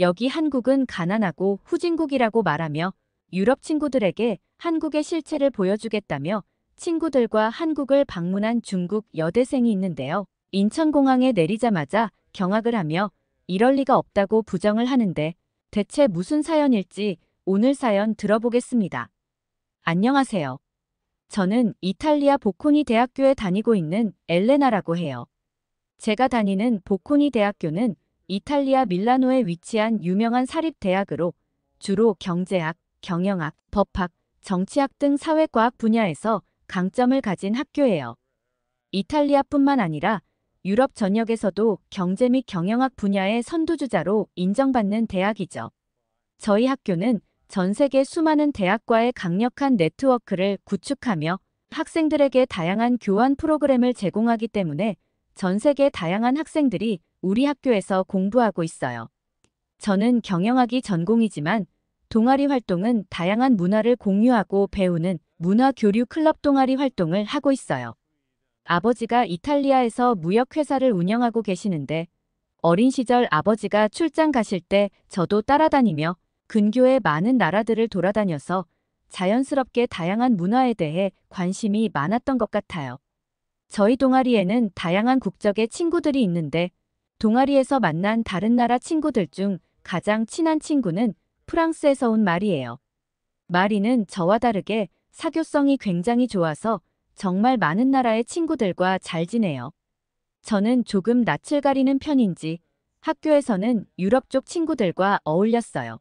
여기 한국은 가난하고 후진국이라고 말하며 유럽 친구들에게 한국의 실체를 보여주겠다며 친구들과 한국을 방문한 중국 여대생이 있는데요. 인천공항에 내리자마자 경악을 하며 이럴 리가 없다고 부정을 하는데 대체 무슨 사연일지 오늘 사연 들어보겠습니다. 안녕하세요. 저는 이탈리아 보코니 대학교에 다니고 있는 엘레나라고 해요. 제가 다니는 보코니 대학교는 이탈리아 밀라노에 위치한 유명한 사립대학으로 주로 경제학, 경영학, 법학, 정치학 등 사회과학 분야에서 강점을 가진 학교예요. 이탈리아뿐만 아니라 유럽 전역에서도 경제 및 경영학 분야의 선두주자로 인정받는 대학이죠. 저희 학교는 전 세계 수많은 대학과의 강력한 네트워크를 구축하며 학생들에게 다양한 교환 프로그램을 제공하기 때문에 전 세계 다양한 학생들이 우리 학교에서 공부하고 있어요. 저는 경영학이 전공이지만 동아리 활동은 다양한 문화를 공유하고 배우는 문화교류 클럽 동아리 활동을 하고 있어요. 아버지가 이탈리아에서 무역회사를 운영하고 계시는데 어린 시절 아버지가 출장 가실 때 저도 따라다니며 근교의 많은 나라들을 돌아다녀서 자연스럽게 다양한 문화에 대해 관심이 많았던 것 같아요. 저희 동아리에는 다양한 국적의 친구들이 있는데 동아리에서 만난 다른 나라 친구들 중 가장 친한 친구는 프랑스에서 온 마리예요. 마리는 저와 다르게 사교성이 굉장히 좋아서 정말 많은 나라의 친구들과 잘 지내요. 저는 조금 낯을 가리는 편인지 학교에서는 유럽 쪽 친구들과 어울렸어요.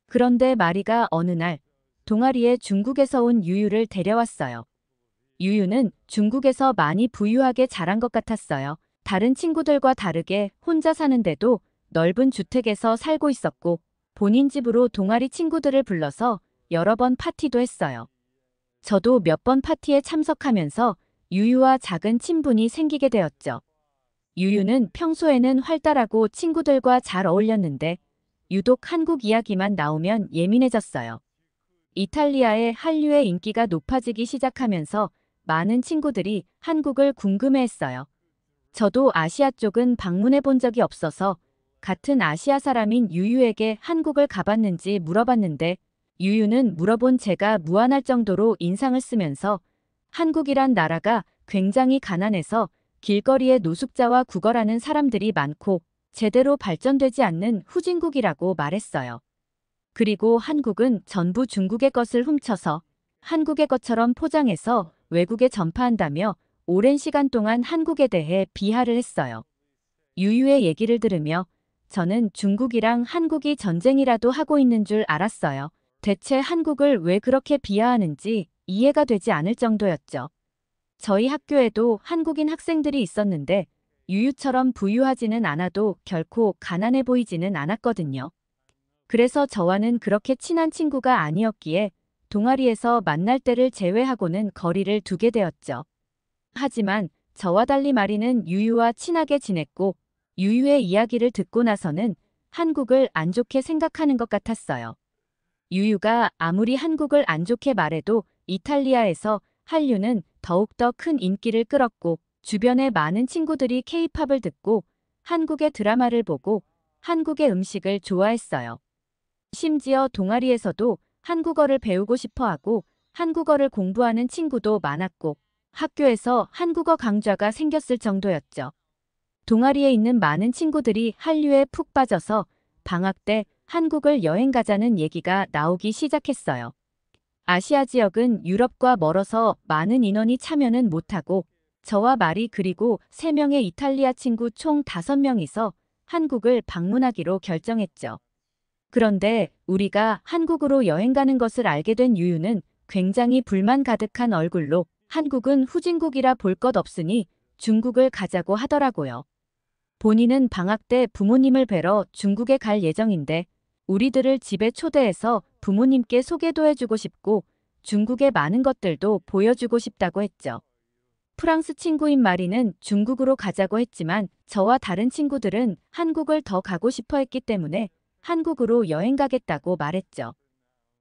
그런데 마리가 어느 날 동아리에 중국에서 온 유유를 데려왔어요. 유유는 중국에서 많이 부유하게 자란 것 같았어요. 다른 친구들과 다르게 혼자 사는데도 넓은 주택에서 살고 있었고 본인 집으로 동아리 친구들을 불러서 여러 번 파티도 했어요. 저도 몇 번 파티에 참석하면서 유유와 작은 친분이 생기게 되었죠. 유유는 평소에는 활달하고 친구들과 잘 어울렸는데 유독 한국 이야기만 나오면 예민해졌어요. 이탈리아의 한류의 인기가 높아지기 시작하면서 많은 친구들이 한국을 궁금해했어요. 저도 아시아 쪽은 방문해 본 적이 없어서 같은 아시아 사람인 유유에게 한국을 가봤는지 물어봤는데 유유는 물어본 제가 무안할 정도로 인상을 쓰면서 한국이란 나라가 굉장히 가난해서 길거리에 노숙자와 구걸하는 사람들이 많고 제대로 발전되지 않는 후진국이라고 말했어요. 그리고 한국은 전부 중국의 것을 훔쳐서 한국의 것처럼 포장해서 외국에 전파한다며 오랜 시간 동안 한국에 대해 비하를 했어요. 유유의 얘기를 들으며 저는 중국이랑 한국이 전쟁이라도 하고 있는 줄 알았어요. 대체 한국을 왜 그렇게 비하하는지 이해가 되지 않을 정도였죠. 저희 학교에도 한국인 학생들이 있었는데 유유처럼 부유하지는 않아도 결코 가난해 보이지는 않았거든요. 그래서 저와는 그렇게 친한 친구가 아니었기에 동아리에서 만날 때를 제외하고는 거리를 두게 되었죠. 하지만 저와 달리 마리는 유유와 친하게 지냈고 유유의 이야기를 듣고 나서는 한국을 안 좋게 생각하는 것 같았어요. 유유가 아무리 한국을 안 좋게 말해도 이탈리아에서 한류는 더욱더 큰 인기를 끌었고 주변의 많은 친구들이 케이팝을 듣고 한국의 드라마를 보고 한국의 음식을 좋아했어요. 심지어 동아리에서도 한국어를 배우고 싶어 하고 한국어를 공부하는 친구도 많았고 학교에서 한국어 강좌가 생겼을 정도였죠. 동아리에 있는 많은 친구들이 한류에 푹 빠져서 방학 때 한국을 여행 가자는 얘기가 나오기 시작했어요. 아시아 지역은 유럽과 멀어서 많은 인원이 참여는 못하고 저와 마리 그리고 3명의 이탈리아 친구 총 5명이서 한국을 방문하기로 결정했죠. 그런데 우리가 한국으로 여행 가는 것을 알게 된 유유는 굉장히 불만 가득한 얼굴로 한국은 후진국이라 볼 것 없으니 중국을 가자고 하더라고요. 본인은 방학 때 부모님을 뵈러 중국에 갈 예정인데 우리들을 집에 초대해서 부모님께 소개도 해주고 싶고 중국의 많은 것들도 보여주고 싶다고 했죠. 프랑스 친구인 마리는 중국으로 가자고 했지만 저와 다른 친구들은 한국을 더 가고 싶어 했기 때문에 한국으로 여행 가겠다고 말했죠.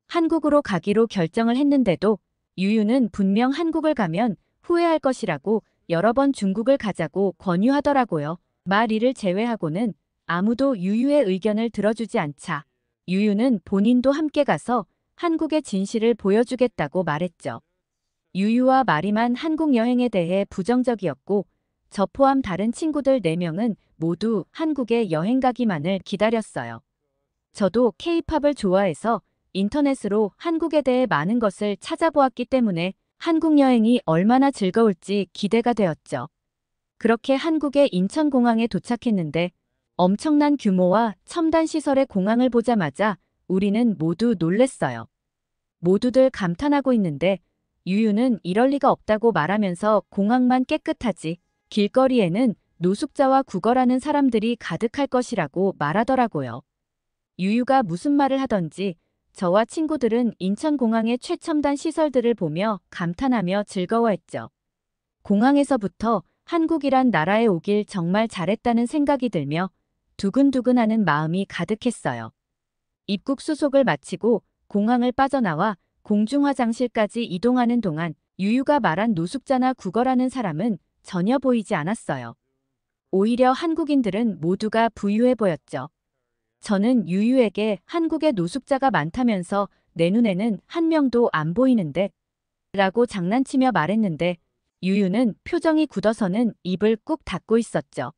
한국으로 가기로 결정을 했는데도 유유는 분명 한국을 가면 후회할 것이라고 여러 번 중국을 가자고 권유하더라고요. 마리를 제외하고는 아무도 유유의 의견을 들어주지 않자 유유는 본인도 함께 가서 한국의 진실을 보여주겠다고 말했죠. 유유와 마리만 한국 여행에 대해 부정적이었고 저 포함 다른 친구들 4명은 모두 한국에 여행 가기만을 기다렸어요. 저도 K-팝을 좋아해서 인터넷으로 한국에 대해 많은 것을 찾아보았기 때문에 한국 여행이 얼마나 즐거울지 기대가 되었죠. 그렇게 한국의 인천공항에 도착했는데 엄청난 규모와 첨단 시설의 공항을 보자마자 우리는 모두 놀랬어요. 모두들 감탄하고 있는데 유유는 이럴 리가 없다고 말하면서 공항만 깨끗하지 길거리에는 노숙자와 구걸하는 사람들이 가득할 것이라고 말하더라고요. 유유가 무슨 말을 하던지 저와 친구들은 인천공항의 최첨단 시설들을 보며 감탄하며 즐거워했죠. 공항에서부터 한국이란 나라에 오길 정말 잘했다는 생각이 들며 두근두근하는 마음이 가득했어요. 입국 수속을 마치고 공항을 빠져나와 공중화장실까지 이동하는 동안 유유가 말한 노숙자나 구걸하는 사람은 전혀 보이지 않았어요. 오히려 한국인들은 모두가 부유해 보였죠. 저는 유유에게 한국에 노숙자가 많다면서 내 눈에는 한 명도 안 보이는데 라고 장난치며 말했는데 유유는 표정이 굳어서는 입을 꾹 닫고 있었죠.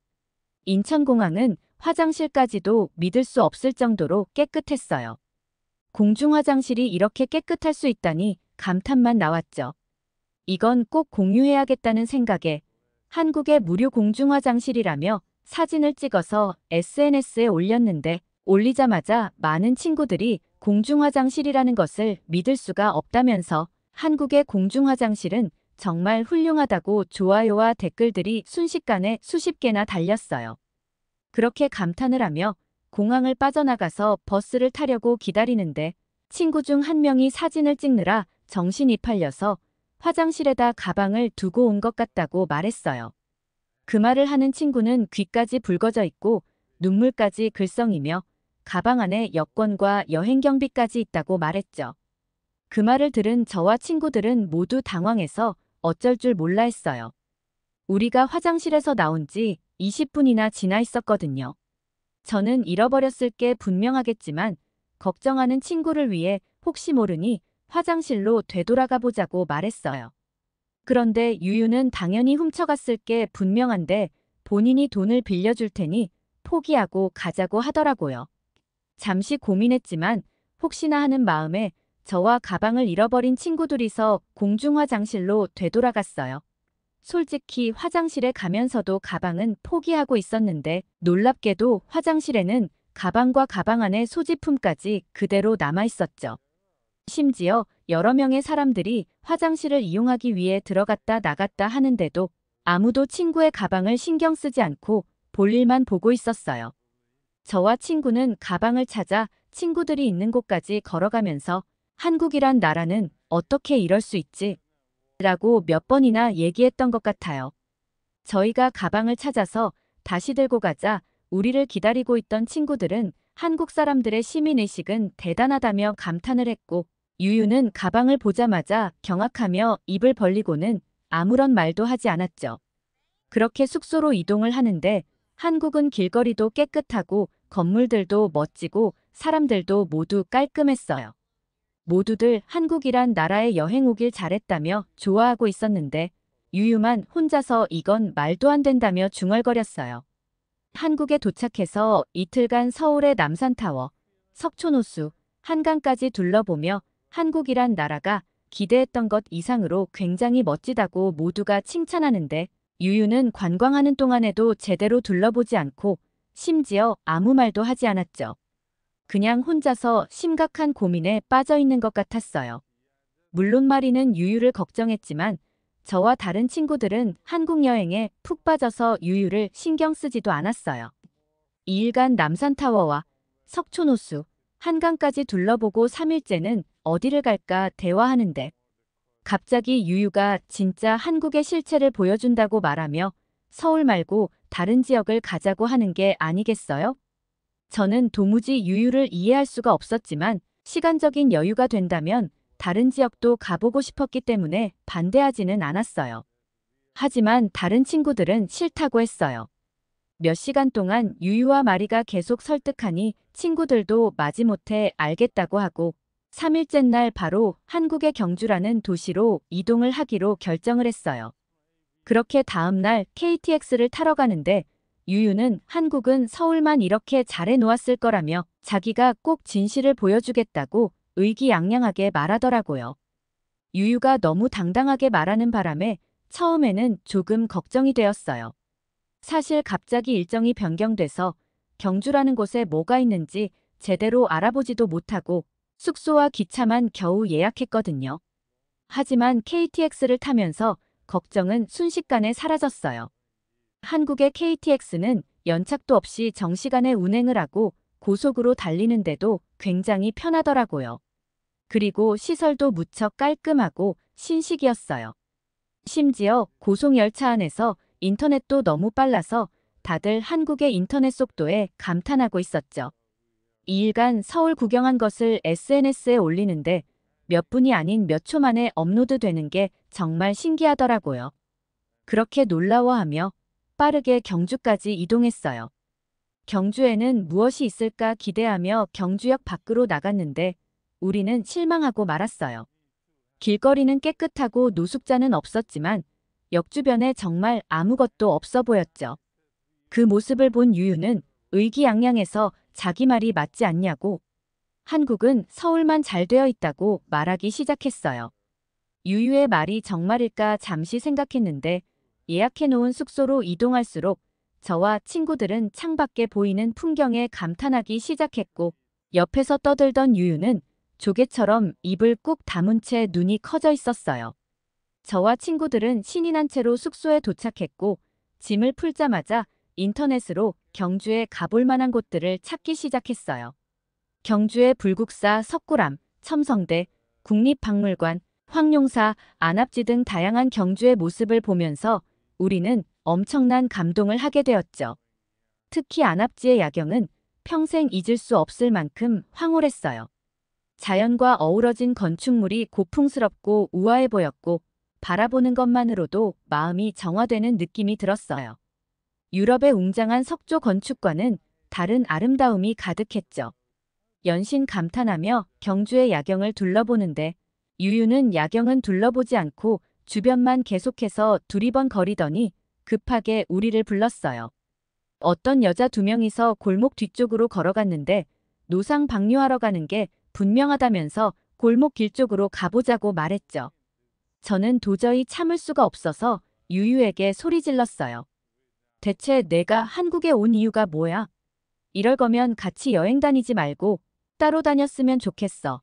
인천공항은 화장실까지도 믿을 수 없을 정도로 깨끗했어요. 공중화장실이 이렇게 깨끗할 수 있다니 감탄만 나왔죠. 이건 꼭 공유해야겠다는 생각에 한국의 무료 공중화장실이라며 사진을 찍어서 SNS에 올렸는데 올리자마자 많은 친구들이 공중화장실이라는 것을 믿을 수가 없다면서 한국의 공중화장실은 정말 훌륭하다고 좋아요와 댓글들이 순식간에 수십 개나 달렸어요. 그렇게 감탄을 하며 공항을 빠져나가서 버스를 타려고 기다리는데 친구 중 한 명이 사진을 찍느라 정신이 팔려서 화장실에다 가방을 두고 온 것 같다고 말했어요. 그 말을 하는 친구는 귀까지 붉어져 있고 눈물까지 글썽이며 가방 안에 여권과 여행경비까지 있다고 말했죠. 그 말을 들은 저와 친구들은 모두 당황해서 어쩔 줄 몰라 했어요. 우리가 화장실에서 나온 지 20분이나 지나 있었거든요. 저는 잃어버렸을 게 분명하겠지만 걱정하는 친구를 위해 혹시 모르니 화장실로 되돌아가 보자고 말했어요. 그런데 유유는 당연히 훔쳐갔을 게 분명한데 본인이 돈을 빌려줄 테니 포기하고 가자고 하더라고요. 잠시 고민했지만 혹시나 하는 마음에 저와 가방을 잃어버린 친구 둘이서 공중화장실로 되돌아갔어요. 솔직히 화장실에 가면서도 가방은 포기하고 있었는데 놀랍게도 화장실에는 가방과 가방 안의 소지품까지 그대로 남아있었죠. 심지어 여러 명의 사람들이 화장실을 이용하기 위해 들어갔다 나갔다 하는데도 아무도 친구의 가방을 신경 쓰지 않고 볼일만 보고 있었어요. 저와 친구는 가방을 찾아 친구들이 있는 곳까지 걸어가면서 한국이란 나라는 어떻게 이럴 수 있지? 라고 몇 번이나 얘기했던 것 같아요. 저희가 가방을 찾아서 다시 들고 가자 우리를 기다리고 있던 친구들은 한국 사람들의 시민의식은 대단하다며 감탄을 했고 유유는 가방을 보자마자 경악하며 입을 벌리고는 아무런 말도 하지 않았죠. 그렇게 숙소로 이동을 하는데 한국은 길거리도 깨끗하고 건물들도 멋지고 사람들도 모두 깔끔했어요. 모두들 한국이란 나라에 여행 오길 잘했다며 좋아하고 있었는데 유유만 혼자서 이건 말도 안 된다며 중얼거렸어요. 한국에 도착해서 이틀간 서울의 남산타워, 석촌호수, 한강까지 둘러보며 한국이란 나라가 기대했던 것 이상으로 굉장히 멋지다고 모두가 칭찬하는데 유유는 관광하는 동안에도 제대로 둘러보지 않고 심지어 아무 말도 하지 않았죠. 그냥 혼자서 심각한 고민에 빠져 있는 것 같았어요. 물론 마리는 유유를 걱정했지만 저와 다른 친구들은 한국 여행에 푹 빠져서 유유를 신경 쓰지도 않았어요. 2일간 남산타워와 석촌호수, 한강까지 둘러보고 3일째는 어디를 갈까 대화하는데 갑자기 유유가 진짜 한국의 실체를 보여준다고 말하며 서울 말고 다른 지역을 가자고 하는 게 아니겠어요? 저는 도무지 유유를 이해할 수가 없었지만 시간적인 여유가 된다면 다른 지역도 가보고 싶었기 때문에 반대하지는 않았어요. 하지만 다른 친구들은 싫다고 했어요. 몇 시간 동안 유유와 마리가 계속 설득하니 친구들도 마지못해 알겠다고 하고 3일째 날 바로 한국의 경주라는 도시로 이동을 하기로 결정을 했어요. 그렇게 다음 날 KTX를 타러 가는데 유유는 한국은 서울만 이렇게 잘해 놓았을 거라며 자기가 꼭 진실을 보여주겠다고 의기양양하게 말하더라고요. 유유가 너무 당당하게 말하는 바람에 처음에는 조금 걱정이 되었어요. 사실 갑자기 일정이 변경돼서 경주라는 곳에 뭐가 있는지 제대로 알아보지도 못하고 숙소와 기차만 겨우 예약했거든요. 하지만 KTX를 타면서 걱정은 순식간에 사라졌어요. 한국의 KTX는 연착도 없이 정시간에 운행을 하고 고속으로 달리는데도 굉장히 편하더라고요. 그리고 시설도 무척 깔끔하고 신식이었어요. 심지어 고속열차 안에서 인터넷도 너무 빨라서 다들 한국의 인터넷 속도에 감탄하고 있었죠. 2일간 서울 구경한 것을 SNS에 올리는데 몇 분이 아닌 몇 초 만에 업로드되는 게 정말 신기하더라고요. 그렇게 놀라워하며 빠르게 경주까지 이동했어요. 경주에는 무엇이 있을까 기대하며 경주역 밖으로 나갔는데 우리는 실망하고 말았어요. 길거리는 깨끗하고 노숙자는 없었지만 역 주변에 정말 아무것도 없어 보였죠. 그 모습을 본 유유는 의기양양해서 자기 말이 맞지 않냐고 한국은 서울만 잘 되어 있다고 말하기 시작했어요. 유유의 말이 정말일까 잠시 생각했는데 예약해놓은 숙소로 이동할수록 저와 친구들은 창밖에 보이는 풍경에 감탄하기 시작했고 옆에서 떠들던 유유는 조개처럼 입을 꾹 다문 채 눈이 커져 있었어요. 저와 친구들은 신이 난 채로 숙소에 도착했고 짐을 풀자마자 인터넷으로 경주에 가볼 만한 곳들을 찾기 시작했어요. 경주의 불국사, 석굴암, 첨성대, 국립박물관, 황룡사, 안압지 등 다양한 경주의 모습을 보면서 우리는 엄청난 감동을 하게 되었죠. 특히 안압지의 야경은 평생 잊을 수 없을 만큼 황홀했어요. 자연과 어우러진 건축물이 고풍스럽고 우아해 보였고 바라보는 것만으로도 마음이 정화되는 느낌이 들었어요. 유럽의 웅장한 석조 건축과는 다른 아름다움이 가득했죠. 연신 감탄하며 경주의 야경을 둘러보는데 유유는 야경은 둘러보지 않고 주변만 계속해서 두리번거리더니 급하게 우리를 불렀어요. 어떤 여자 2명이서 골목 뒤쪽으로 걸어갔는데 노상 방류하러 가는 게 분명하다면서 골목 길 쪽으로 가보자고 말했죠. 저는 도저히 참을 수가 없어서 유유에게 소리 질렀어요. 대체 내가 한국에 온 이유가 뭐야? 이럴 거면 같이 여행 다니지 말고 따로 다녔으면 좋겠어.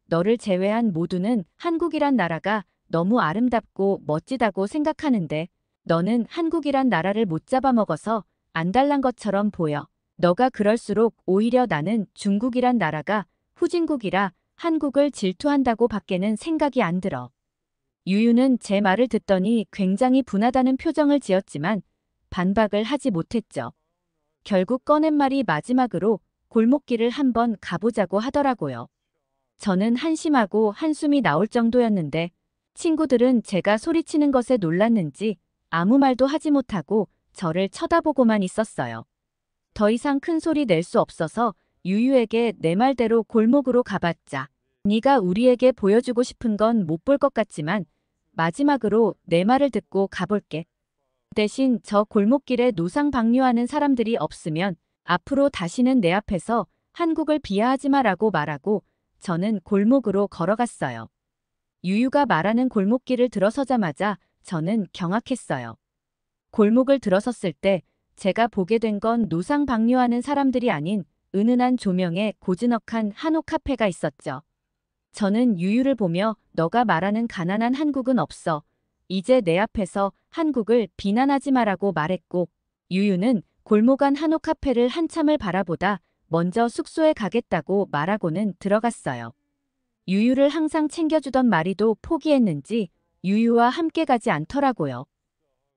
너를 제외한 모두는 한국이란 나라가 너무 아름답고 멋지다고 생각하는데 너는 한국이란 나라를 못 잡아먹어서 안달난 것처럼 보여. 너가 그럴수록 오히려 나는 중국이란 나라가 후진국이라 한국을 질투한다고 밖에는 생각이 안 들어. 유유는 제 말을 듣더니 굉장히 분하다는 표정을 지었지만 반박을 하지 못했죠. 결국 꺼낸 말이 마지막으로 골목길을 한번 가보자고 하더라고요. 저는 한심하고 한숨이 나올 정도였는데 친구들은 제가 소리치는 것에 놀랐는지 아무 말도 하지 못하고 저를 쳐다보고만 있었어요. 더 이상 큰 소리 낼 수 없어서 유유에게 내 말대로 골목으로 가봤자 네가 우리에게 보여주고 싶은 건 못 볼 것 같지만 마지막으로 내 말을 듣고 가볼게. 대신 저 골목길에 노상 방류하는 사람들이 없으면 앞으로 다시는 내 앞에서 한국을 비하하지 마라고 말하고 저는 골목으로 걸어갔어요. 유유가 말하는 골목길을 들어서자마자 저는 경악했어요. 골목을 들어섰을 때 제가 보게 된 건 노상 방류하는 사람들이 아닌 은은한 조명에 고즈넉한 한옥 카페가 있었죠. 저는 유유를 보며 너가 말하는 가난한 한국은 없어. 이제 내 앞에서 한국을 비난하지 마라고 말했고 유유는 골목 안 한옥 카페를 한참을 바라보다 먼저 숙소에 가겠다고 말하고는 들어갔어요. 유유를 항상 챙겨주던 마리도 포기했는지 유유와 함께 가지 않더라고요.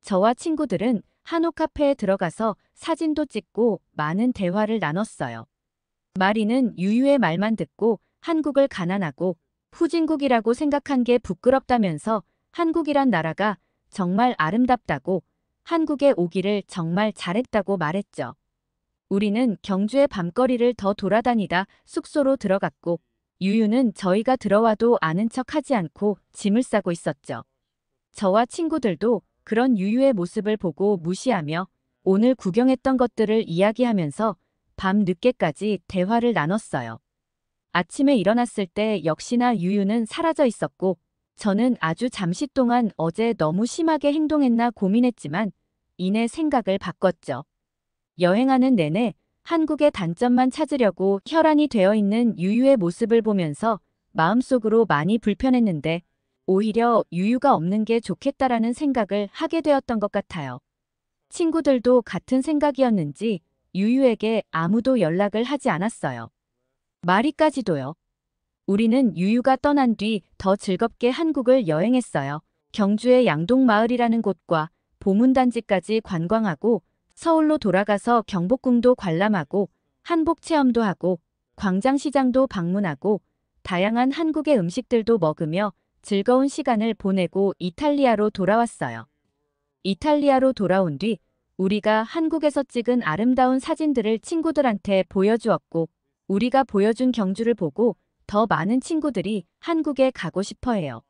저와 친구들은 한옥 카페에 들어가서 사진도 찍고 많은 대화를 나눴어요. 마리는 유유의 말만 듣고 한국을 가난하고 후진국이라고 생각한 게 부끄럽다면서 한국이란 나라가 정말 아름답다고 한국에 오기를 정말 잘했다고 말했죠. 우리는 경주의 밤거리를 더 돌아다니다 숙소로 들어갔고 유유는 저희가 들어와도 아는 척하지 않고 짐을 싸고 있었죠. 저와 친구들도 그런 유유의 모습을 보고 무시하며 오늘 구경했던 것들을 이야기하면서 밤 늦게까지 대화를 나눴어요. 아침에 일어났을 때 역시나 유유는 사라져 있었고 저는 아주 잠시 동안 어제 너무 심하게 행동했나 고민했지만 이내 생각을 바꿨죠. 여행하는 내내 한국의 단점만 찾으려고 혈안이 되어 있는 유유의 모습을 보면서 마음속으로 많이 불편했는데 오히려 유유가 없는 게 좋겠다라는 생각을 하게 되었던 것 같아요. 친구들도 같은 생각이었는지 유유에게 아무도 연락을 하지 않았어요. 마리까지도요. 우리는 유유가 떠난 뒤 더 즐겁게 한국을 여행했어요. 경주의 양동마을이라는 곳과 보문단지까지 관광하고 서울로 돌아가서 경복궁도 관람하고 한복 체험도 하고 광장시장도 방문하고 다양한 한국의 음식들도 먹으며 즐거운 시간을 보내고 이탈리아로 돌아왔어요. 이탈리아로 돌아온 뒤 우리가 한국에서 찍은 아름다운 사진들을 친구들한테 보여주었고 우리가 보여준 경주를 보고 더 많은 친구들이 한국에 가고 싶어 해요.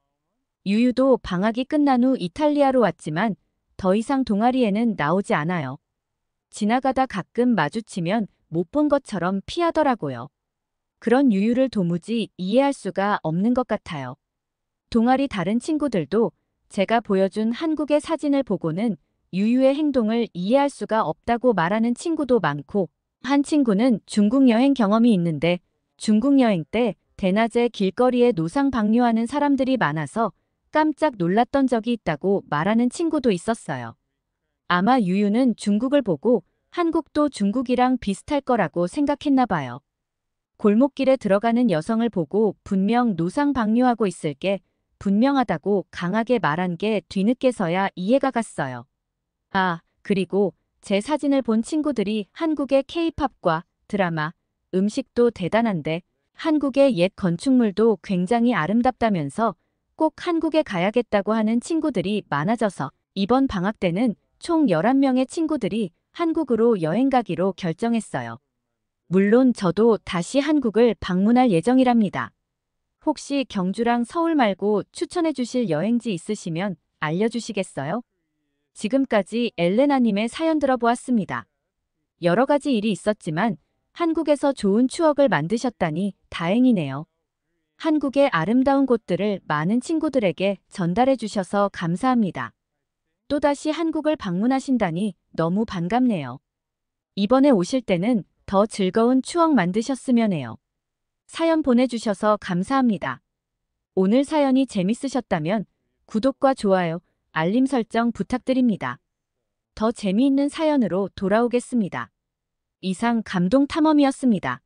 유유도 방학이 끝난 후 이탈리아로 왔지만 더 이상 동아리에는 나오지 않아요. 지나가다 가끔 마주치면 못 본 것처럼 피하더라고요. 그런 유유를 도무지 이해할 수가 없는 것 같아요. 동아리 다른 친구들도 제가 보여준 한국의 사진을 보고는 유유의 행동을 이해할 수가 없다고 말하는 친구도 많고 한 친구는 중국 여행 경험이 있는데 중국 여행 때 대낮에 길거리에 노상 방뇨하는 사람들이 많아서 깜짝 놀랐던 적이 있다고 말하는 친구도 있었어요. 아마 유유는 중국을 보고 한국도 중국이랑 비슷할 거라고 생각했나 봐요. 골목길에 들어가는 여성을 보고 분명 노상 방뇨하고 있을 게 분명하다고 강하게 말한 게 뒤늦게서야 이해가 갔어요. 아, 그리고 제 사진을 본 친구들이 한국의 K-팝과 드라마, 음식도 대단한데 한국의 옛 건축물도 굉장히 아름답다면서 꼭 한국에 가야겠다고 하는 친구들이 많아져서 이번 방학 때는 총 11명의 친구들이 한국으로 여행 가기로 결정했어요. 물론 저도 다시 한국을 방문할 예정이랍니다. 혹시 경주랑 서울 말고 추천해 주실 여행지 있으시면 알려주시겠어요? 지금까지 엘레나님의 사연 들어보았습니다. 여러 가지 일이 있었지만 한국에서 좋은 추억을 만드셨다니 다행이네요. 한국의 아름다운 곳들을 많은 친구들에게 전달해 주셔서 감사합니다. 또다시 한국을 방문하신다니 너무 반갑네요. 이번에 오실 때는 더 즐거운 추억 만드셨으면 해요. 사연 보내주셔서 감사합니다. 오늘 사연이 재밌으셨다면 구독과 좋아요, 알림 설정 부탁드립니다. 더 재미있는 사연으로 돌아오겠습니다. 이상 감동 탐험이었습니다.